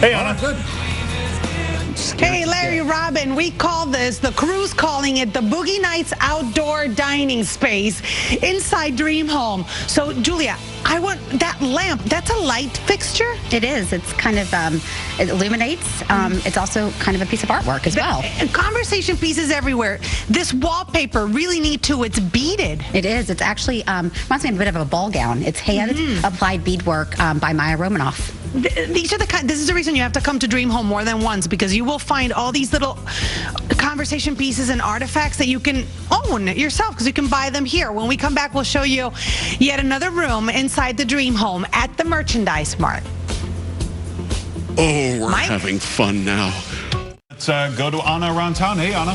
Hey, Anna. Good. Hey, Larry, Robin, we call this, the crew's calling it the Boogie Nights Outdoor Dining Space inside Dream Home. So, Julia, I want that lamp. That's a light fixture? It is. It's kind of, it illuminates. It's also kind of a piece of artwork as well. Conversation pieces everywhere. This wallpaper, really neat too. It's beaded. It is. It's actually, reminds me of a bit of a ball gown. It's hand-applied beadwork by Maya Romanoff. These are this is the reason you have to come to Dream Home more than once, because you will find all these little conversation pieces and artifacts that you can own yourself, because you can buy them here. When we come back, we'll show you yet another room inside the Dream Home at the Merchandise Mart. Oh, we're having fun now. Let's go to Anna around town. Hey, Anna.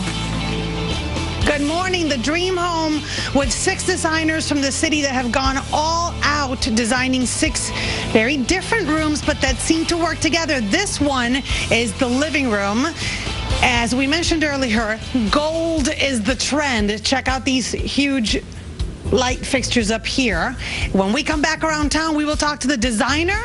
Good morning. The Dream Home with 6 designers from the city that have gone all out designing 6 very different rooms, but that seem to work together. This one is the living room. As we mentioned earlier, gold is the trend. Check out these huge light fixtures up here. When we come back around town, we will talk to the designer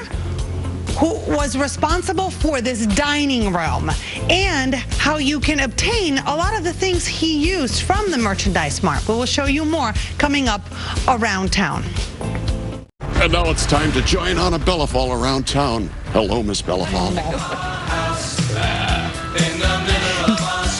who was responsible for this dining room and how you can obtain a lot of the things he used from the Merchandise Mart. We will show you more coming up around town. And now it's time to join Anna Bellafall around town. Hello, Miss Bellafall.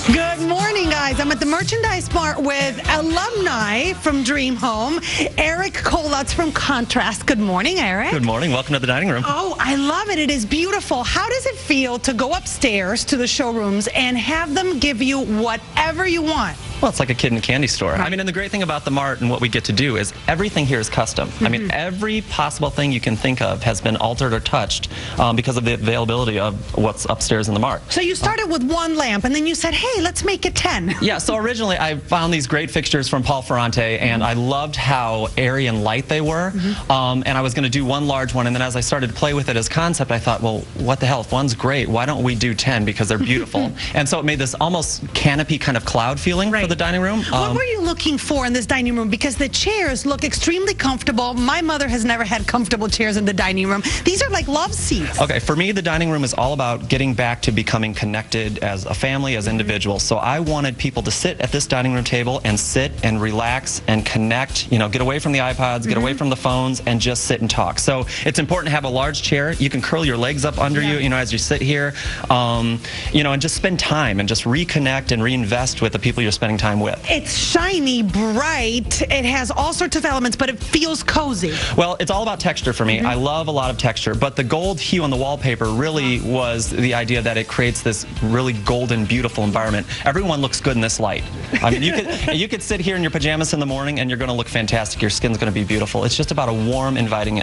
Good morning, guys. I'm at the Merchandise Mart with alumni from Dream Home, Eric Kolutz from Contrast. Good morning, Eric. Good morning. Welcome to the dining room. Oh, I love it. It is beautiful. How does it feel to go upstairs to the showrooms and have them give you whatever you want? Well, it's like a kid in a candy store. I mean, and the great thing about the Mart and what we get to do is everything here is custom. I mean, every possible thing you can think of has been altered or touched because of the availability of what's upstairs in the Mart. So you started with 1 lamp, and then you said, hey, let's make it 10. Yeah, so originally I found these great fixtures from Paul Ferrante, and I loved how airy and light they were. And I was going to do 1 large one, and then as I started to play with it as concept, I thought, well, what the hell? If 1's great, why don't we do 10? Because they're beautiful. And so it made this almost canopy kind of cloud feeling for the dining room. What were you looking for in this dining room? Because the chairs look extremely comfortable. My mother has never had comfortable chairs in the dining room. These are like love seats. Okay, for me, the dining room is all about getting back to becoming connected as a family, as individuals. So I wanted people to sit at this dining room table and sit and relax and connect, you know, get away from the iPods, get away from the phones, and just sit and talk. So it's important to have a large chair. You can curl your legs up under you, you know, as you sit here, you know, and just spend time and just reconnect and reinvest with the people you're spending time with. It's shiny, bright. It has all sorts of elements, but it feels cozy. Well, it's all about texture for me. I love a lot of texture, but the gold hue on the wallpaper really was the idea that it creates this really golden, beautiful environment. Everyone looks good in this light. I mean, you could sit here in your pajamas in the morning and you're going to look fantastic. Your skin's going to be beautiful. It's just about a warm, inviting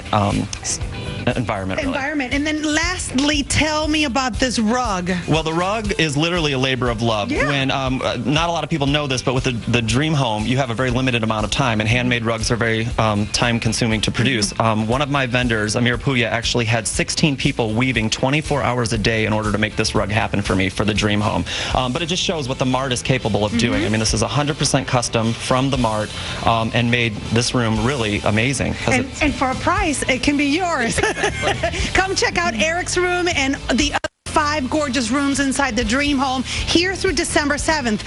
environment. Really. And then lastly, tell me about this rug. Well, the rug is literally a labor of love. When not a lot of people know this, but with the Dream Home, you have a very limited amount of time, and handmade rugs are very time-consuming to produce. One of my vendors, Amir Puya, actually had 16 people weaving 24 hours a day in order to make this rug happen for me for the Dream Home. But it just shows what the Mart is capable of doing. I mean, this is 100% custom from the Mart and made this room really amazing. And for a price, it can be yours. Come check out Eric's room and the other 5 gorgeous rooms inside the Dream Home here through December 7th.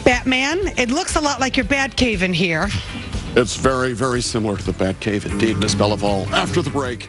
Batman, it looks a lot like your bat cave in here. It's very, very similar to the Bat Cave indeed, Miss Bellafall. After the break.